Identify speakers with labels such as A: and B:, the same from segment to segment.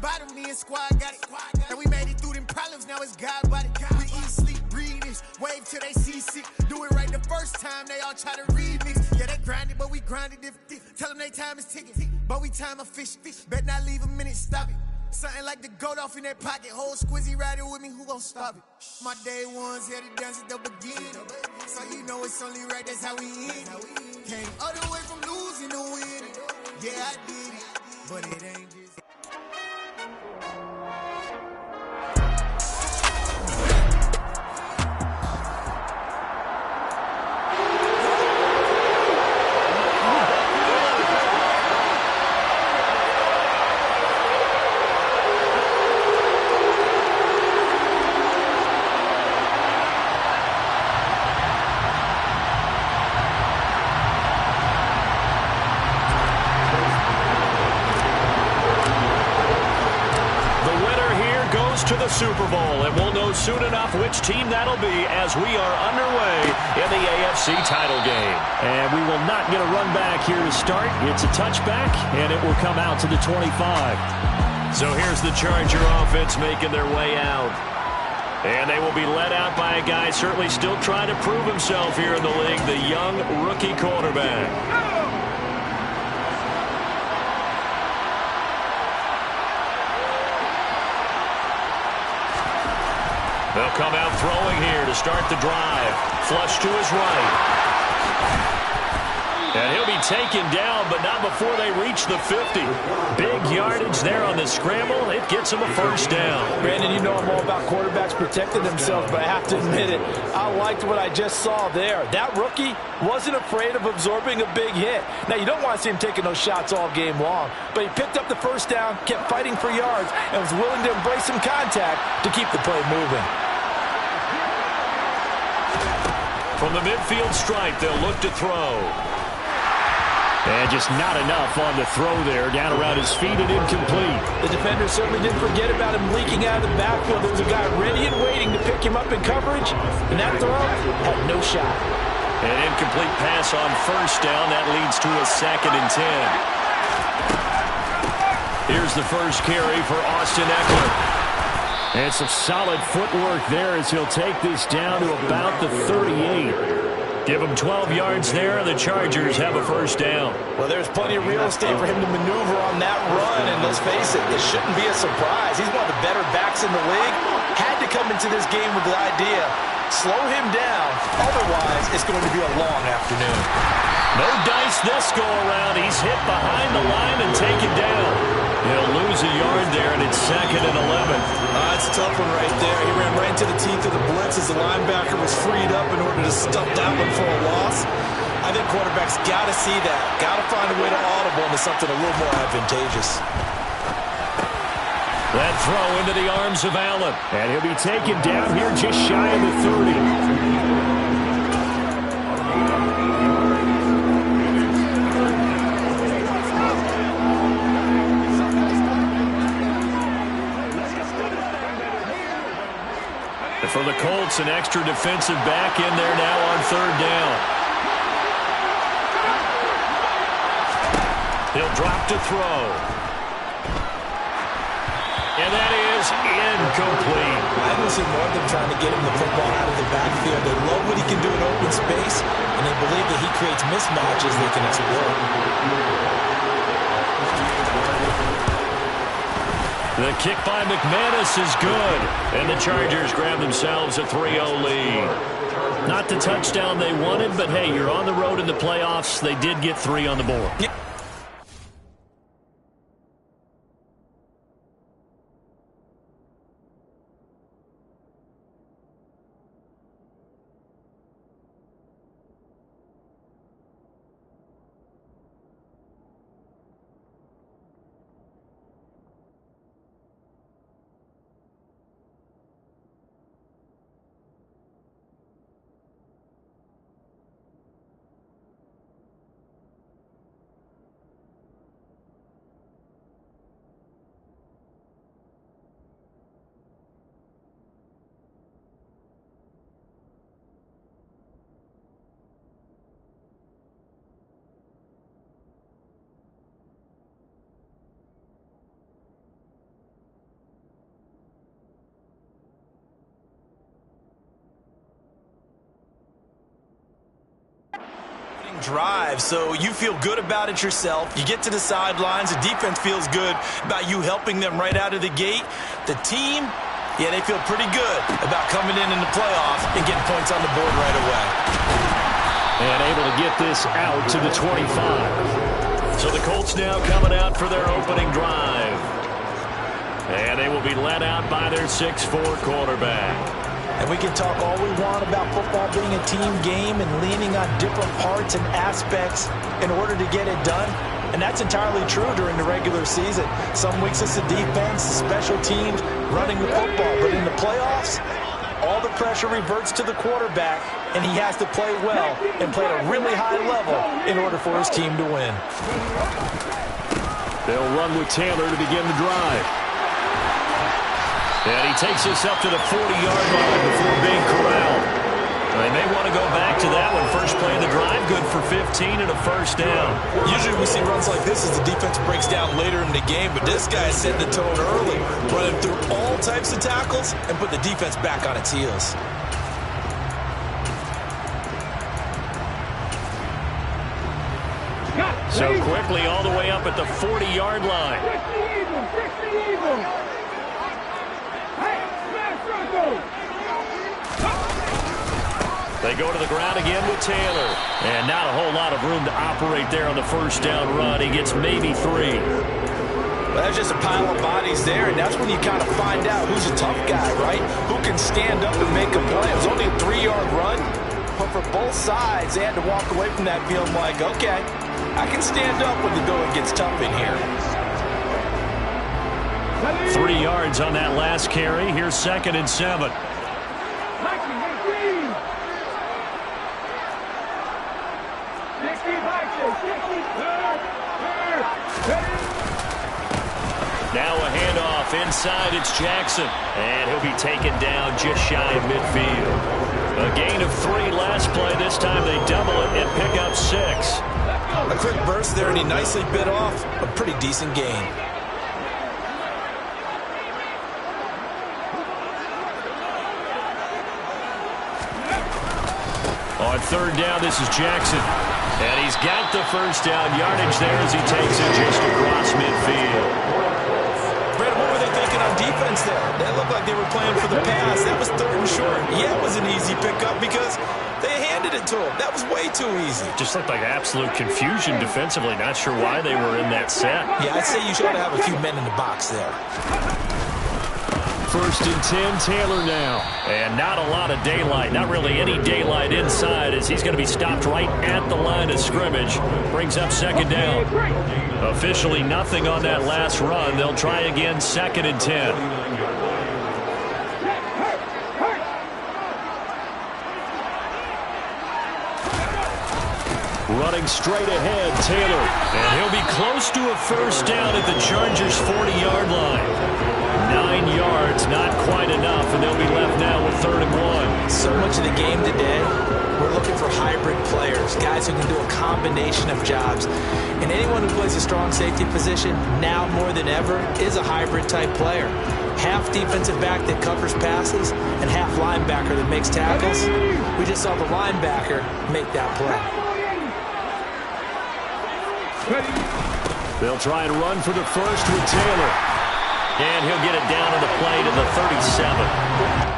A: bottom, me and squad got it. And we made it through them problems, now it's God body. We eat, sleep, breathe this, wave till they see sick. Do it right the first time, they all try to remix. Yeah, they grinded, but we grinded different. Tell them they time is ticking, but we time a fish. Bet not leave a minute, stop it. Something like the goat off in that pocket. Whole squizzy riding with me, who gon' stop it? My day ones here to dance at the beginning. So you know it's only right, that's how we end. Came all the way from losing to winning. Yeah, I did it, but it ain't just...
B: To the Super Bowl, and we'll know soon enough which team that'll be as we are underway in the AFC title game.
C: And we will not get a run back here to start. It's a touchback, and it will come out to the 25.
B: So here's the Charger offense making their way out. And they will be led out by a guy certainly still trying to prove himself here in the league, the young rookie quarterback. They'll come out throwing here to start the drive. Flush to his right. And he'll be taken down, but not before they reach the 50. Big yardage there on the scramble. It gets him a first down.
D: Brandon, you know I'm all about quarterbacks protecting themselves, but I have to admit it, I liked what I just saw there. That rookie wasn't afraid of absorbing a big hit. Now, you don't want to see him taking those shots all game long, but he picked up the first down, kept fighting for yards, and was willing to embrace some contact to keep the play moving.
B: From the midfield stripe, they'll look to throw.
C: And just not enough on the throw there. Down around his feet and incomplete.
D: The defender certainly didn't forget about him leaking out of the backfield. There was a guy ready and waiting to pick him up in coverage, and that throw had no shot.
B: An incomplete pass on first down. That leads to a 2nd and 10. Here's the first carry for Austin Ekeler.
C: And some solid footwork there as he'll take this down to about the 38.
B: Give him 12 yards there, and the Chargers have a first down.
D: Well, there's plenty of real estate for him to maneuver on that run, and let's face it, it shouldn't be a surprise. He's one of the better backs in the league. Had to come into this game with the idea, slow him down, otherwise it's going to be a long afternoon.
B: No dice this go-around. He's hit behind the line and taken down. He'll lose a yard there, and it's 2nd and 11.
D: That's a tough one right there. He ran right into the teeth of the blitz as the linebacker was freed up in order to stuff that one for a loss. I think quarterbacks got to see that. Got to find a way to audible into something a little more advantageous.
B: That throw into the arms of Allen.
C: And he'll be taken down here just shy of the 30.
B: For the Colts, an extra defensive back in there now on 3rd down. He'll drop to throw. And that is incomplete.
D: I don't see more of them trying to get him the football out of the backfield. They love what he can do in open space, and they believe that he creates mismatches they can exploit.
B: The kick by McManus is good, and the Chargers grab themselves a 3-0 lead. Not the touchdown they wanted, but hey, you're on the road in the playoffs. They did get 3 on the board.
D: Yeah. drive, so you feel good about it yourself. You get to the sidelines. The defense feels good about you helping them right out of the gate. The team, yeah, they feel pretty good about coming in the playoffs and getting points on the board right away.
B: And able to get this out to the 25. So the Colts now coming out for their opening drive. And they will be led out by their 6'4" quarterback.
D: And we can talk all we want about football being a team game and leaning on different parts and aspects in order to get it done. And that's entirely true during the regular season. Some weeks it's the defense, the special teams, running the football. But in the playoffs, all the pressure reverts to the quarterback, and he has to play well and play at a really high level in order for his team to win.
B: They'll run with Taylor to begin the drive. And he takes us up to the 40-yard line before being corralled. They may want to go back to that one. First play of the drive, good for 15 and a first down.
D: Usually we see runs like this as the defense breaks down later in the game, but this guy set the tone early, running through all types of tackles and put the defense back on its heels.
B: So quickly all the way up at the 40-yard line. They go to the ground again with Taylor. And not a whole lot of room to operate there on the first down run. He gets maybe 3.
D: Well, that's just a pile of bodies there, and that's when you kind of find out who's a tough guy, right? Who can stand up and make a play. It was only a 3-yard run, but for both sides, they had to walk away from that feeling like, okay, I can stand up when the going gets tough in here.
B: 3 yards on that last carry. Here's 2nd and 7. Now a handoff inside. It's Jackson. And he'll be taken down just shy of midfield. A gain of 3 last play. This time they double it and pick up 6.
D: A quick burst there, and he nicely bit off a pretty decent gain.
B: On 3rd down, this is Jackson. And he's got the first down yardage there as he takes it just across midfield.
D: Brandon, what were they thinking on defense there? That looked like they were playing for the pass. That was 3rd and short. Yeah, it was an easy pickup because they handed it to him. That was way too easy.
B: Just looked like absolute confusion defensively. Not sure why they were in that set.
D: Yeah, I'd say you should have a few men in the box there.
B: 1st and 10, Taylor now. And not a lot of daylight. Not really any daylight inside as he's going to be stopped right at the line of scrimmage. Brings up 2nd down. Officially nothing on that last run. They'll try again 2nd and 10. Running straight ahead, Taylor. And he'll be close to a first down at the Chargers' 40-yard line. 9 yards, not quite enough, and they'll be left now with 3rd and 1.
D: So much of the game today, we're looking for hybrid players, guys who can do a combination of jobs. And anyone who plays a strong safety position, now more than ever, is a hybrid-type player. Half defensive back that covers passes, and half linebacker that makes tackles. We just saw the linebacker make that play.
B: They'll try and run for the first with Taylor. And he'll get it down on the play to the 37.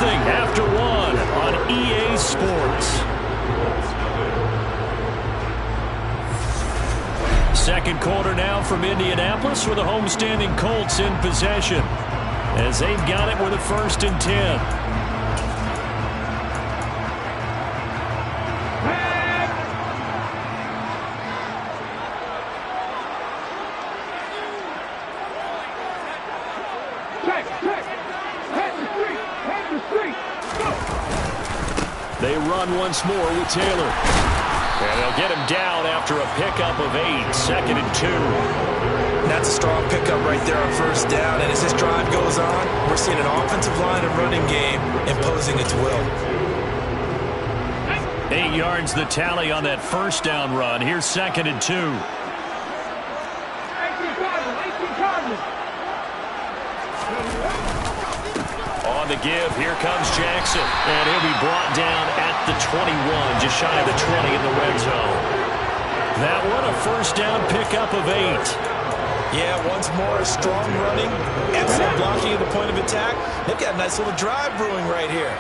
B: After 1 on EA Sports. Second quarter now from Indianapolis with the homestanding Colts in possession as they've got it with a 1st and 10. They run once more with Taylor. And they'll get him down after a pickup of 8, 2nd and 2.
D: That's a strong pickup right there on 1st down. And as this drive goes on, we're seeing an offensive line and running game imposing its will.
B: 8 yards the tally on that 1st down run. Here's 2nd and 2. On the give, here comes Jackson. And he'll be brought down at the 21, just shy of the 20 in the red zone. That one, a 1st down pickup of 8.
D: Yeah, once more, strong running, excellent blocking at the point of attack. They've got a nice little drive brewing right here.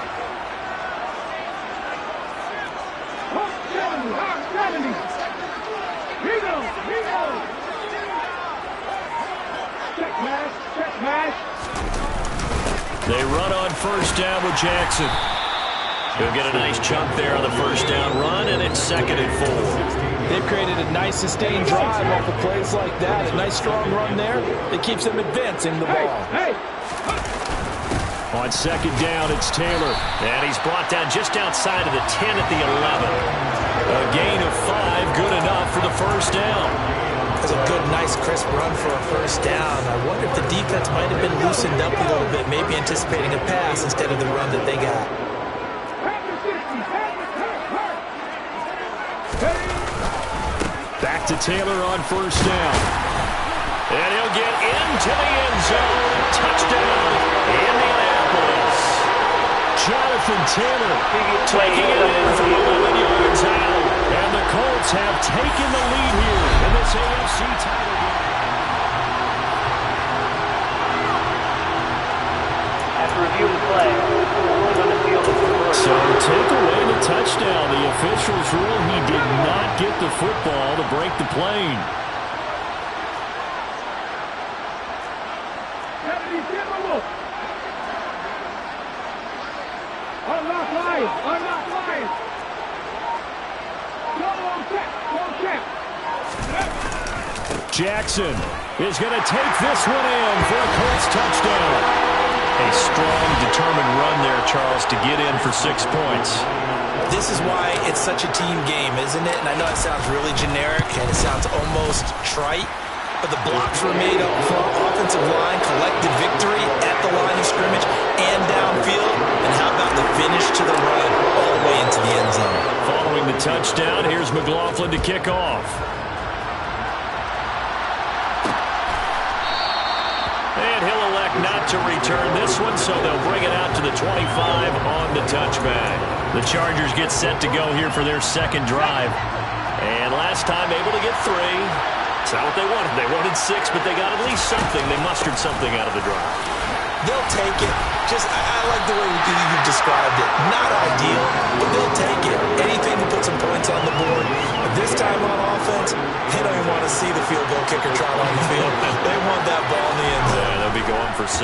B: They run on 1st down with Jackson. He'll get a nice chunk there on the 1st down run, and it's 2nd and 4.
D: They've created a nice sustained drive off of plays like that. A nice strong run there that keeps them advancing the ball.
B: On 2nd down, it's Taylor. And he's brought down just outside of the 10 at the 11. A gain of 5, good enough for the 1st down.
D: That's a good, nice, crisp run for a 1st down. I wonder if the defense might have been loosened up a little bit, maybe anticipating a pass instead of the run that they got.
B: Back to Taylor on 1st down. And he'll get into the end zone. Touchdown, Indianapolis. Jonathan Taylor taking it in from 11 yards out. And the Colts have taken the lead here in this AFC title game.
E: After reviewing the play, ruling on the field is reversed.
B: So take away the touchdown. The officials rule he did not get the football to break the plane. Jackson is going to take this one in for a Colts touchdown. A strong, determined run there, Charles, to get in for 6 points.
D: This is why it's such a team game, isn't it? And I know it sounds really generic and it sounds almost trite, but the blocks were made up front, offensive line, collected victory at the line of scrimmage and downfield. And how about the finish to the run all the way into the end zone?
B: Following the touchdown, here's McLaughlin to kick off. And he'll elect not to return this one, so they'll bring it out to the 25 on the touchback. The Chargers get set to go here for their 2nd drive. And last time able to get 3. It's not what they wanted. They wanted 6, but they got at least something. They mustered something out of the drive.
D: They'll take it. I like the way you described it. Not ideal, but they'll take it. Anything to put some points on the board. But this time on offense, they don't even want to see the field goal kicker trot on the field. They want that ball in the end zone.
B: Yeah, they'll be going for 6.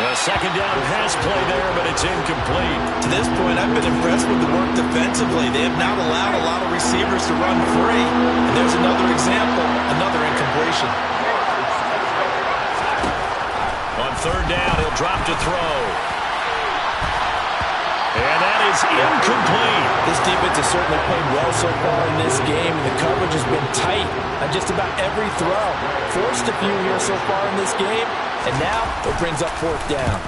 B: A 2nd down pass play there, but it's incomplete.
D: To this point, I've been impressed with the work defensively. They have not allowed a lot of receivers to run free. And there's another example, another incompletion.
B: On 3rd down, he'll drop to throw. And that is incomplete.
D: This defense has certainly played well so far in this game, and the coverage has been tight on just about every throw. Forced a few here so far in this game, and now it brings up 4th down.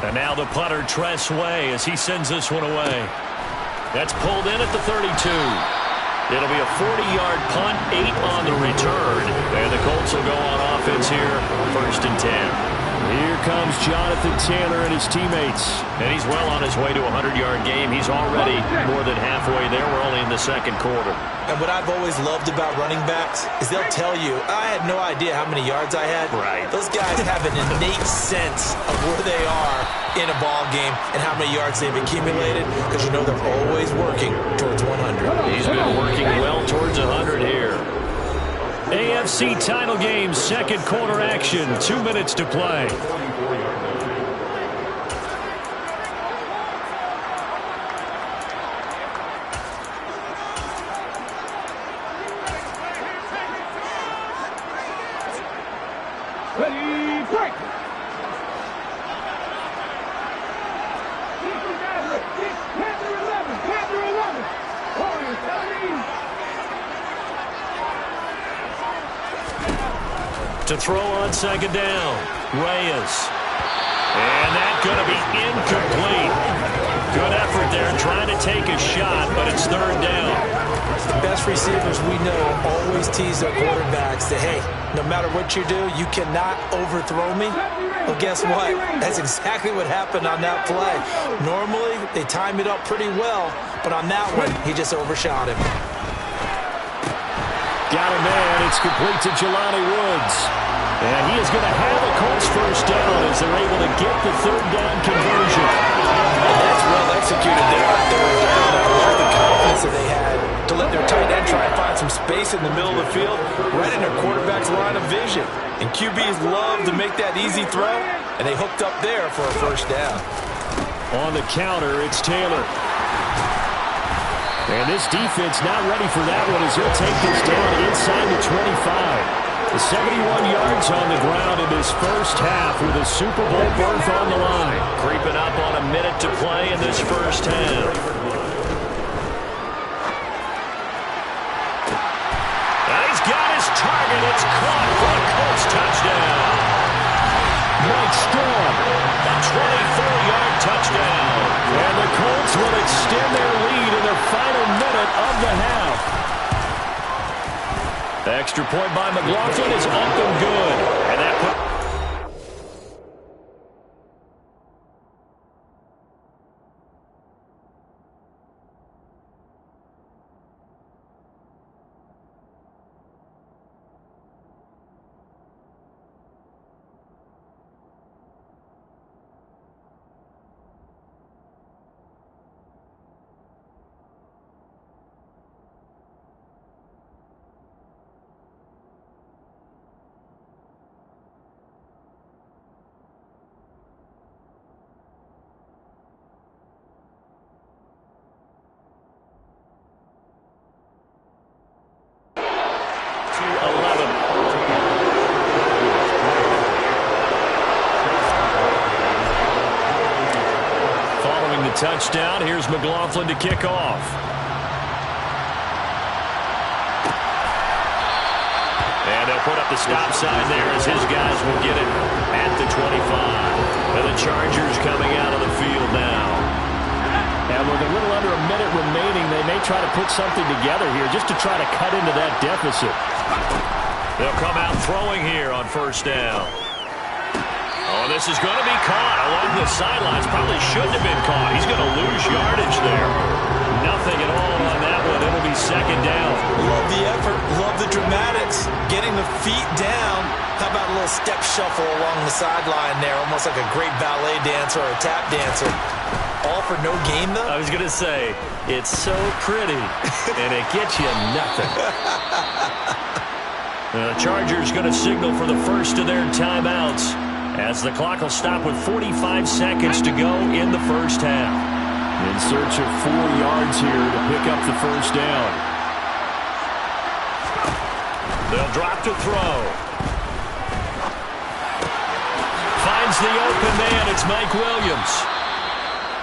B: And now the punter, Tress Way, as he sends this one away. That's pulled in at the 32. It'll be a 40-yard punt, 8 on the return. And the Colts will go on offense here, 1st and 10. Here comes Jonathan Taylor and his teammates. And he's well on his way to a 100-yard game. He's already more than halfway there. We're only in the second quarter.
D: And what I've always loved about running backs is they'll tell you, I had no idea how many yards I had.
B: Right.
D: Those guys have an innate sense of where they are in a ball game and how many yards they've accumulated, because you know they're always working towards 100.
B: He's been working well towards 100 here. AFC title game, second quarter action, 2 minutes to play.
F: Ready, break! Panther 11! Panther 11! Warriors 17!
B: To throw on second down, Reyes. And that's going to be incomplete. Good effort there, trying to take a shot, but it's third down.
D: The best receivers we know always tease their quarterbacks that, hey, no matter what you do, you cannot overthrow me. Well, guess what? That's exactly what happened on that play. Normally, they time it up pretty well, but on that one, he just overshot him.
B: Got a man. It's complete to Jelani Woods. And he is going to have a Colts first down as they're able to get the third down conversion.
D: And that's well executed there on third down. I like the confidence that they had to let their tight end try and find some space in the middle of the field, right in their quarterback's line of vision. And QBs love to make that easy throw, and they hooked up there for a first down.
B: On the counter, it's Taylor. And this defense not ready for that one as he'll take this down inside the 25. The 71 yards on the ground in this first half with a Super Bowl berth on the line. Creeping up on a minute to play in this first half. And he's got his target. It's caught for a Colts touchdown. Mike Storm, a 24-yard touchdown. And the Colts will extend their lead in the final minute of the half. Extra point by McLaughlin is up and good. And that put... Touchdown. Here's McLaughlin to kick off. And they'll put up the stop sign there as his guys will get it at the 25. And the Chargers coming out of the field now. And with a little under a minute remaining, they may try to put something together here just to try to cut into that deficit. They'll come out throwing here on first down. Oh, this is going to be caught along the sidelines. Probably shouldn't have been caught. He's going to lose yardage there. Nothing at all on that one. It'll be second down.
D: Love the effort. Love the dramatics. Getting the feet down. How about a little step shuffle along the sideline there? Almost like a great ballet dancer or a tap dancer. All for no gain, though?
B: I was going to say, it's so pretty, and it gets you nothing. The Chargers going to signal for the first of their timeouts, as the clock will stop with 45 seconds to go in the first half. In search of 4 yards here to pick up the first down. They'll drop to throw. Finds the open man. It's Mike Williams.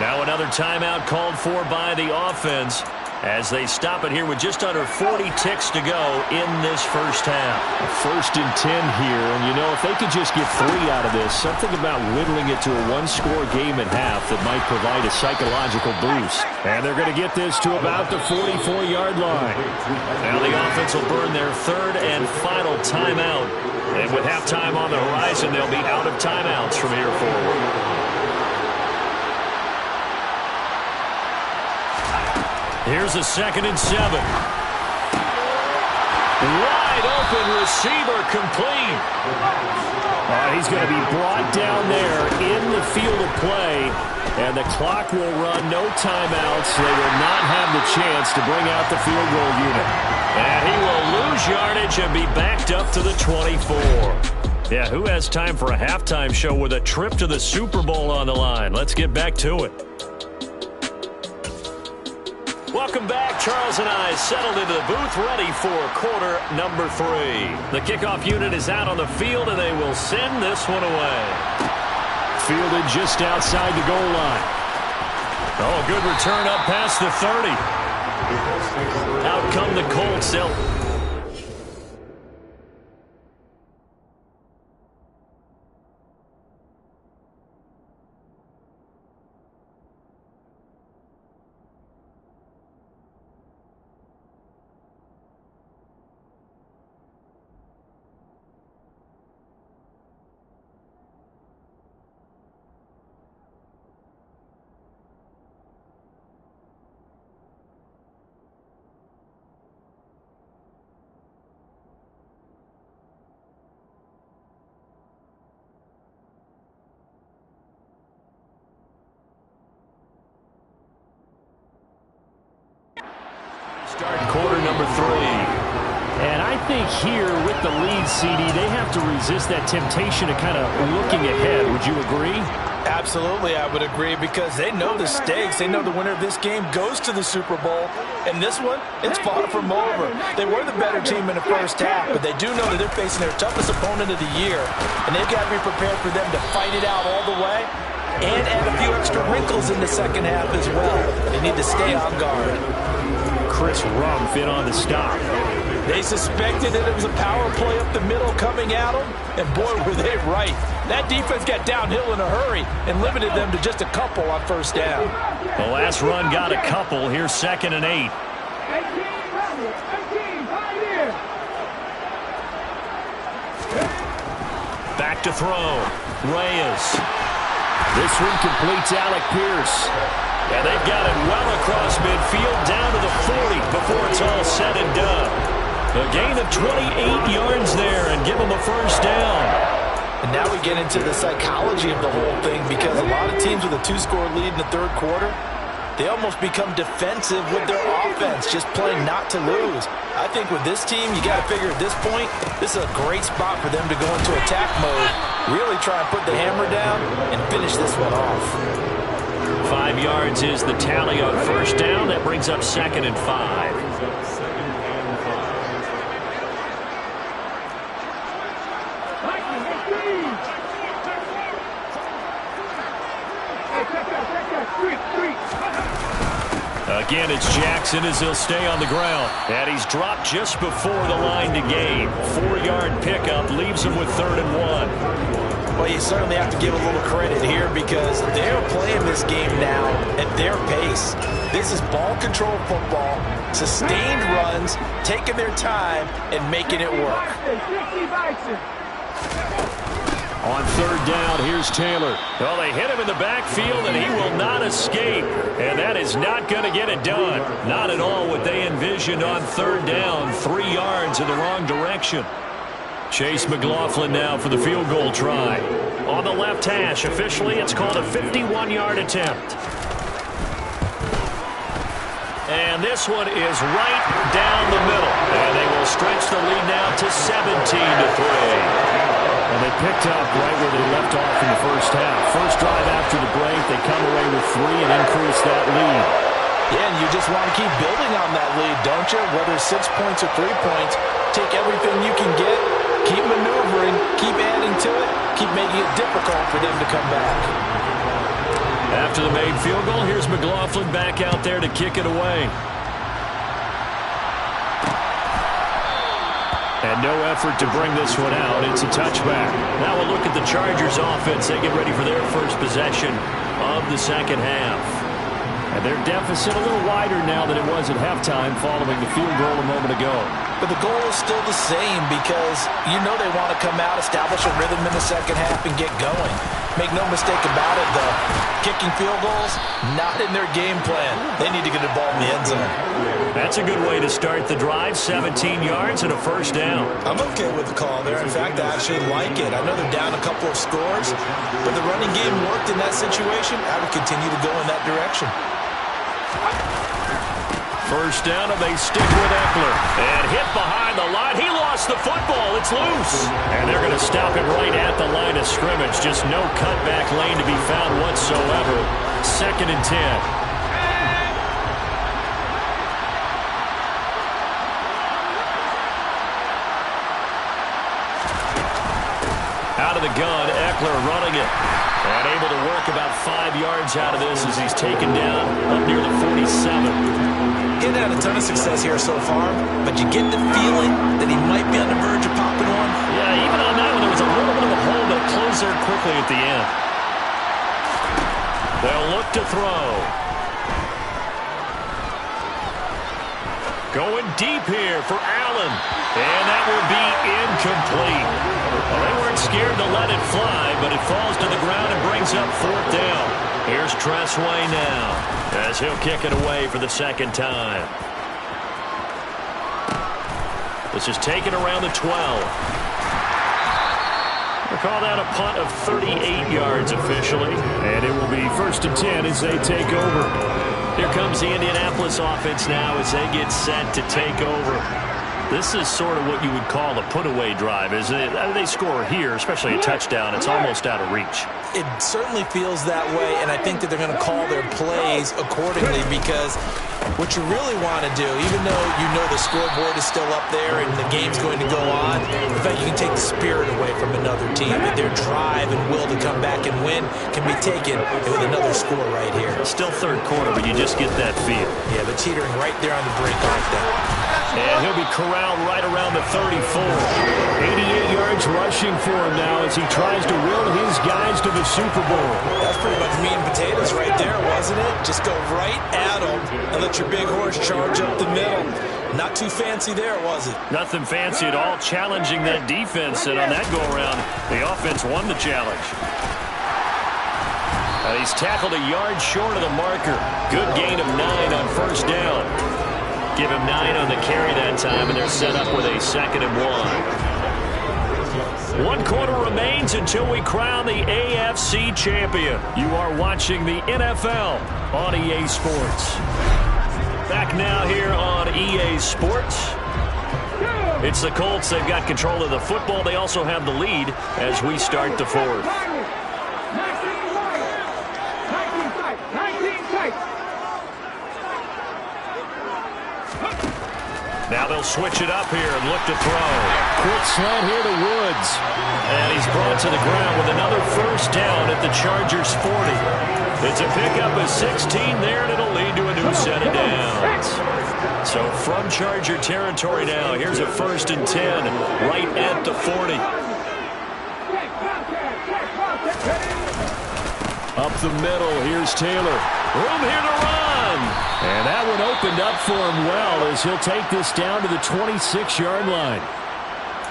B: Now another timeout called for by the offense. as they stop it here with just under 40 ticks to go in this first half.
C: 1st and 10 here, and you know, if they could just get 3 out of this, something about whittling it to a one-score game at half that might provide a psychological boost. And they're going to get this to about the 44-yard line.
B: Now the offense will burn their 3rd and final timeout. And with halftime on the horizon, they'll be out of timeouts from here forward. Here's a 2nd and 7. Wide open receiver complete.
C: He's going to be brought down there in the field of play, and the clock will run, no timeouts. They will not have the chance to bring out the field goal unit.
B: And he will lose yardage and be backed up to the 24. Yeah, who has time for a halftime show with a trip to the Super Bowl on the line? Let's get back to it. Welcome back. Charles and I settled into the booth, ready for quarter number 3. The kickoff unit is out on the field, and they will send this one away.
C: Fielded just outside the goal line.
B: Oh, good return up past the 30. Out come the Colts.
C: Starting quarter number 3. And I think here with the lead, CD, they have to resist that temptation of kind of looking ahead. Would you agree?
D: Absolutely, I would agree, because they know the stakes. They know the winner of this game goes to the Super Bowl. And this one, it's far from over. They were the better team in the first half, but they do know that they're facing their toughest opponent of the year. And they've got to be prepared for them to fight it out all the way and add a few extra wrinkles in the second half as well. They need to stay on guard.
C: Chris Rumph in on the stop.
D: They suspected that it was a power play up the middle coming at them, and boy, were they right. That defense got downhill in a hurry and limited them to just a couple on first down.
B: The last run got a couple. Here's 2nd and 8. Back to throw. Reyes.
C: This one completes Alec Pierce.
B: And they've got it well across midfield, down to the 40 before it's all said and done. A gain of 28 yards there and give them a first down.
D: And now we get into the psychology of the whole thing, because a lot of teams with a 2-score lead in the 3rd quarter, they almost become defensive with their offense, just playing not to lose. I think with this team, you got to figure at this point, this is a great spot for them to go into attack mode, really try and put the hammer down and finish this one off.
B: 5 yards is the tally on first down. That brings up 2nd and 5. Again, it's Jackson as he'll stay on the ground. And he's dropped just before the line to gain. 4-yard pickup leaves him with 3rd and 1.
D: Well, you certainly have to give a little credit here, because they're playing this game now at their pace. This is ball control football, sustained runs, taking their time, and making it work.
C: On 3rd down, here's Taylor.
B: Well, they hit him in the backfield, and he will not escape. And that is not going to get it done. Not at all what they envisioned on 3rd down. 3 yards in the wrong direction. Chase McLaughlin now for the field goal try. On the left hash, officially, it's called a 51-yard attempt. And this one is right down the middle. And they will stretch the lead now to 17-3.
C: And they picked up right where they left off in the first half. First drive after the break, they come away with 3 and increase that lead.
D: Yeah, and you just want to keep building on that lead, don't you? Whether 6 points or 3 points, take everything you can get, keep maneuvering, keep adding to it, keep making it difficult for them to come back.
B: After the made field goal, here's McLaughlin back out there to kick it away. And no effort to bring this one out. It's a touchback. Now we'll look at the Chargers offense. They get ready for their first possession of the second half. And their deficit a little wider now than it was at halftime following the field goal a moment ago.
D: But the goal is still the same because you know they want to come out, establish a rhythm in the second half, and get going. Make no mistake about it, though. Kicking field goals, not in their game plan. They need to get the ball in the end zone.
B: That's a good way to start the drive. 17 yards and a first down.
D: I'm okay with the call there. In fact, I actually like it. I know they're down a couple of scores, but the running game worked in that situation. I would continue to go in that direction.
B: First down, and they stick with Eckler. And hit behind the line. He lost the football. It's loose. And they're going to stop it right at the line of scrimmage. Just no cutback lane to be found whatsoever. 2nd and 10. Out of the gun, Eckler running it. And able to work about 5 yards out of this as he's taken down up near the 47.
D: Getting had a ton of success here so far, but you get the feeling that he might be on the verge of popping one.
B: Yeah, even on that one, there was a little bit of a hole that closed there quickly at the end. They'll look to throw. Going deep here for Allen. And that will be incomplete. Well, they weren't scared to let it fly, but it falls to the ground and brings up 4th down. Here's Tressway now as he'll kick it away for the second time. This is taken around the 12. We'll call that a punt of 38 yards officially. And it will be 1st and 10 as they take over. Here comes the Indianapolis offense now as they get set to take over. This is sort of what you would call a put-away drive, isn't it? They score here, especially a touchdown. It's almost out of reach.
D: It certainly feels that way, and I think that they're going to call their plays accordingly because what you really want to do, even though you know the scoreboard is still up there and the game's going to go on, in fact, you can take the spirit away from another team. And their drive and will to come back and win can be taken with another score right here.
B: Still 3rd quarter, but you just get that feel.
D: Yeah, they're teetering right there on the brink, aren't they?
B: And he'll be corralled right around the 34. 88 yards rushing for him now as he tries to will his guys to the Super Bowl.
D: That's pretty much meat and potatoes right there, wasn't it? Just go right at them and let your big horse charge up the middle. Not too fancy there, was it?
B: Nothing fancy at all, challenging that defense. And on that go-around, the offense won the challenge. He's tackled a yard short of the marker. Good gain of 9 on 1st down. Give him 9 on the carry that time, and they're set up with a 2nd and 1. 1 quarter remains until we crown the AFC champion. You are watching the NFL on EA Sports. Back now here on EA Sports. It's the Colts. They've got control of the football. They also have the lead as we start the 4th. Now they'll switch it up here and look to throw.
C: Quick slant here to Woods.
B: And he's brought to the ground with another 1st down at the Chargers 40. It's a pickup of 16 there, and it'll lead to a new set of downs. So from Charger territory now, here's a 1st and 10 right at the 40.
C: Up the middle, here's Taylor.
B: Room here to run.
C: And that one opened up for him well as he'll take this down to the 26-yard line.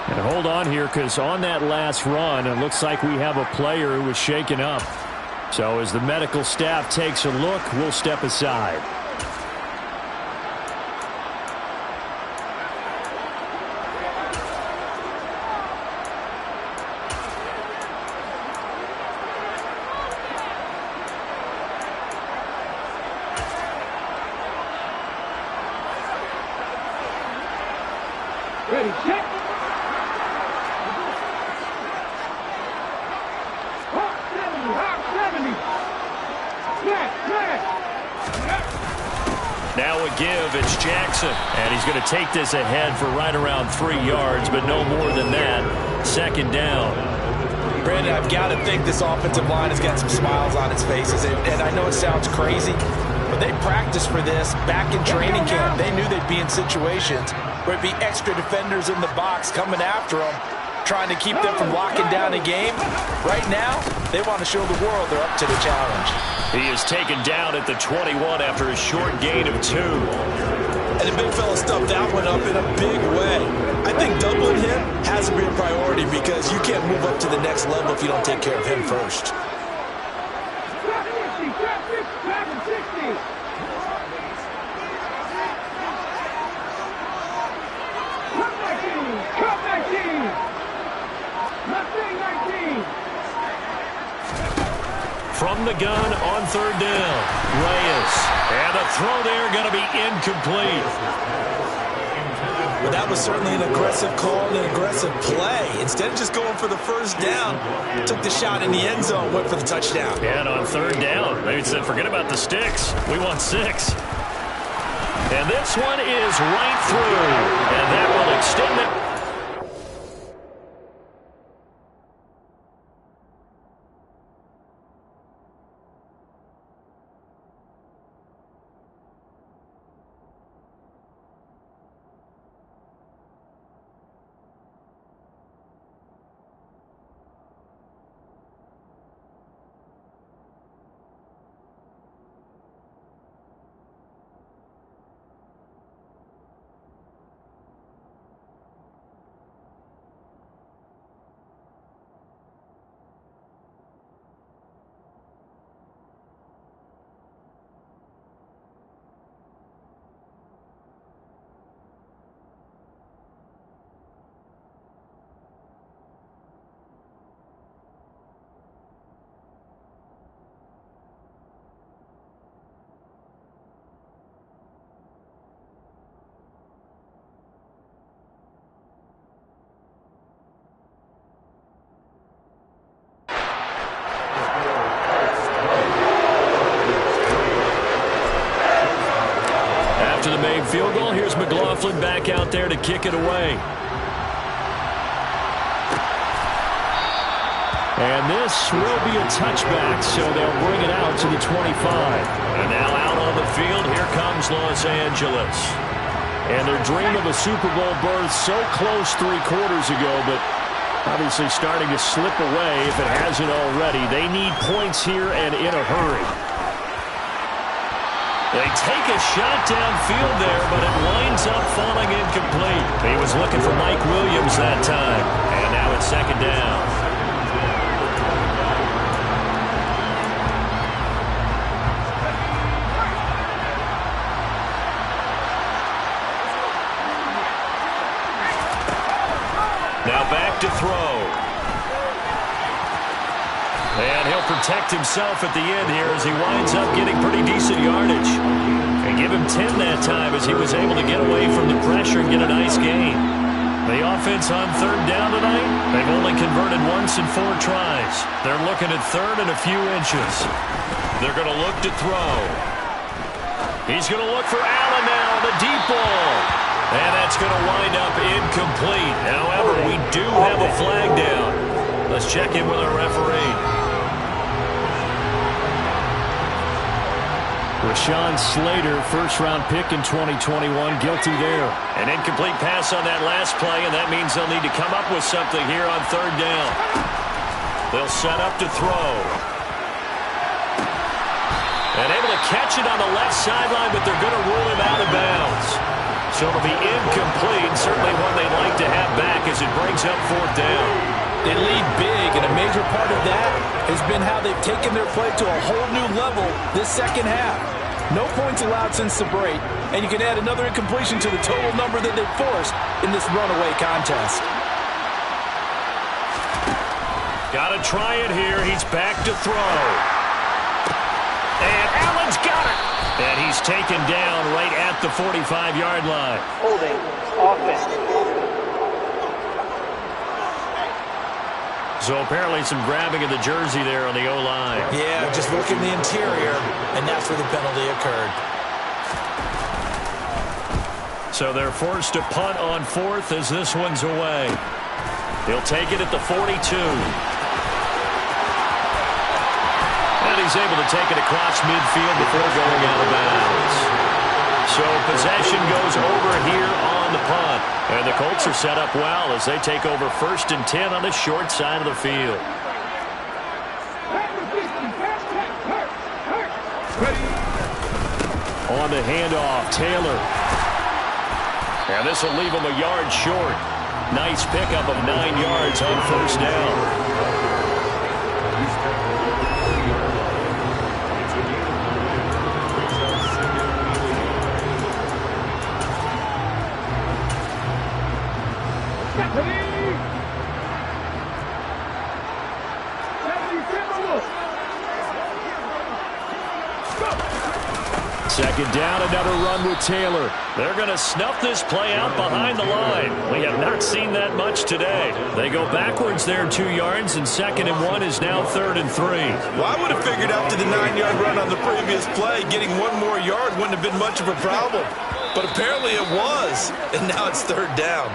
C: And hold on here because on that last run, it looks like we have a player who was shaken up. So as the medical staff takes a look, we'll step aside.
F: Ready, check. Hawk 70, Hawk 70. Smash, smash.
B: Now a give, it's Jackson. And he's going to take this ahead for right around 3 yards, but no more than that. 2nd down.
D: Brandon, I've got to think this offensive line has got some smiles on its faces. And I know it sounds crazy, but they practiced for this back in training camp. They knew they'd be in situations There'd be extra defenders in the box coming after them, trying to keep them from locking down a game. Right now, they want to show the world they're up to the challenge.
B: He is taken down at the 21 after a short gain of 2.
G: And the big fella stuffed that one up in a big way. I think doubling him has to be a priority because you can't move up to the next level if you don't take care of him first.
B: From the gun on 3rd down, Reyes. And the throw there going to be incomplete.
G: But that was certainly an aggressive call and an aggressive play. Instead of just going for the first down, took the shot in the end zone, went for the touchdown.
B: And on 3rd down, they said, forget about the sticks. We want 6. And this one is right through. And that will extend it. After the made field goal, here's McLaughlin back out there to kick it away. And this will be a touchback, so they'll bring it out to the 25. And now out on the field, here comes Los Angeles. And their dream of a Super Bowl berth so close 3 quarters ago, but obviously starting to slip away if it hasn't already. They need points here and in a hurry. They take a shot downfield there, but it winds up falling incomplete. He was looking for Mike Williams that time. And now it's 2nd down. Now back to throw. And he'll protect himself at the end here as he winds up getting pretty decent yardage. And give him 10 that time as he was able to get away from the pressure and get a nice gain. The offense on 3rd down tonight, they've only converted once in 4 tries. They're looking at 3rd and a few inches. They're going to look to throw. He's going to look for Allen now, the deep ball. And that's going to wind up incomplete. However, we do have a flag down. Let's check in with our referee. Rashawn Slater, first-round pick in 2021, guilty there. An incomplete pass on that last play, and that means they'll need to come up with something here on 3rd down. They'll set up to throw. And able to catch it on the left sideline, but they're going to rule him out of bounds. So it'll be incomplete, certainly one they'd like to have back as it brings up 4th down.
D: They lead big, and a major part of that has been how they've taken their play to a whole new level this second half. No points allowed since the break, and you can add another incompletion to the total number that they've forced in this runaway contest.
B: Got to try it here. He's back to throw. And Allen's got it. And he's taken down right at the 45-yard line.
E: Holding offense.
B: So apparently some grabbing of the jersey there on the O-line.
G: Yeah, just working the interior, and that's where the penalty occurred.
B: So they're forced to punt on 4th as this one's away. He'll take it at the 42. And he's able to take it across midfield before going out of bounds. So possession goes over here on on the punt. And the Colts are set up well as they take over 1st and 10 on the short side of the field.
C: On the handoff, Taylor.
B: And this will leave him a yard short. Nice pickup of 9 yards on 1st down.
C: Second down, another run with Taylor.
B: They're going to snuff this play out behind the line. We have not seen that much today. They go backwards there 2 yards, and 2nd and 1 is now 3rd and 3.
G: Well, I would have figured after the 9-yard run on the previous play, getting 1 more yard wouldn't have been much of a problem. But apparently it was, and now it's 3rd down.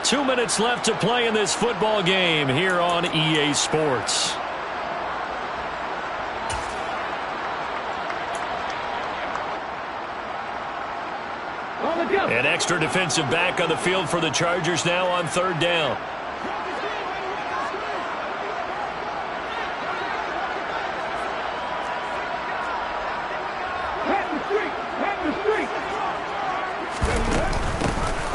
B: 2 minutes left to play in this football game here on EA Sports. An extra defensive back on the field for the Chargers now on 3rd down.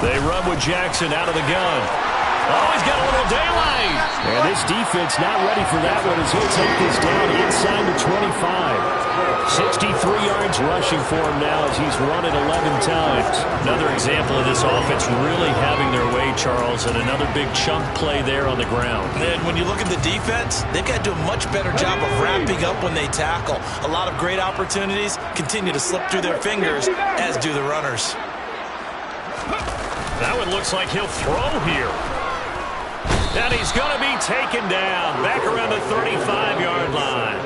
B: They run with Jackson out of the gun. Oh, he's got a little daylight.
C: And this defense not ready for that one as he'll take this down inside the 25. 63 yards rushing for him now as he's run it 11 times.
B: Another example of this offense really having their way, Charles, and another big chunk play there on the ground.
G: And when you look at the defense, they've got to do a much better job of wrapping up when they tackle. A lot of great opportunities continue to slip through their fingers, as do the runners.
B: That one looks like he'll throw here. And he's going to be taken down back around the 35-yard line.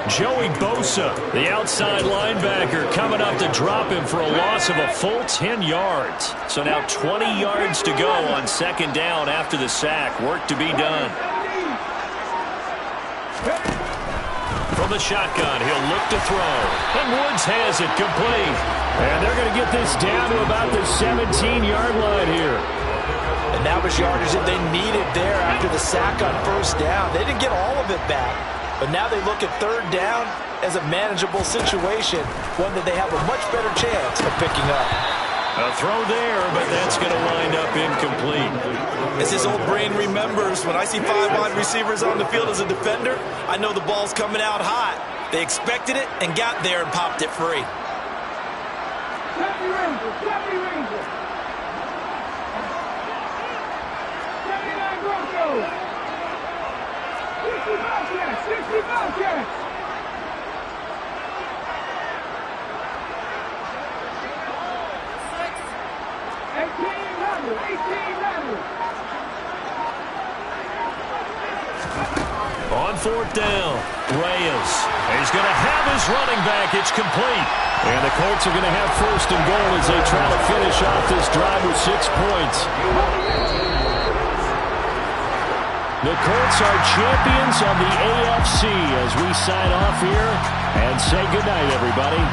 B: Joey Bosa, the outside linebacker, coming up to drop him for a loss of a full 10 yards. So now 20 yards to go on 2nd down after the sack. Work to be done. From the shotgun, he'll look to throw. And Woods has it complete.
C: And they're going to get this down to about the 17-yard line here.
D: And that was yardage that they needed there after the sack on 1st down. They didn't get all of it back. But now they look at 3rd down as a manageable situation, one that they have a much better chance of picking up.
B: A throw there, but that's going to wind up incomplete.
G: As his old brain remembers, when I see 5 wide receivers on the field as a defender, I know the ball's coming out hot. They expected it and got there and popped it free.
F: Happy Rangers, Happy Rangers. 79 Broncos. 60 Bobcats, 60 Bobcats. 18 Rebels.
B: On 4th down, Reyes. He's going to have his running back. It's complete.
C: And the Colts are going to have 1st and goal as they try to finish off this drive with 6 points. The Colts are champions of the AFC as we sign off here and say goodnight, everybody.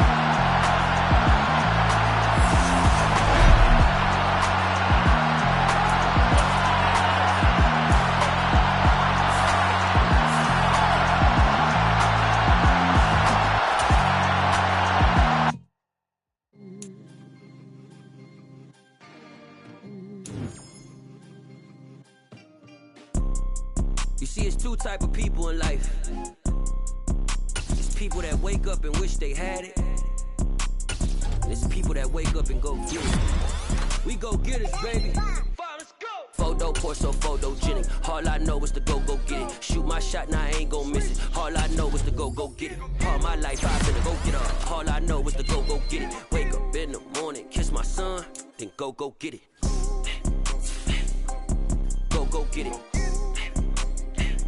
H: You see, it's 2 type of people in life. It's people that wake up and wish they had it. And it's people that wake up and go get it. We go get it, baby. Photo, Porso, photogenic. All I know is to go get it. Shoot my shot, now I ain't gon' miss it. All I know is to go get it. All my life, I've been to go get it. All I know is to go get it. Wake up in the morning, kiss my son, then go get it. Go get it.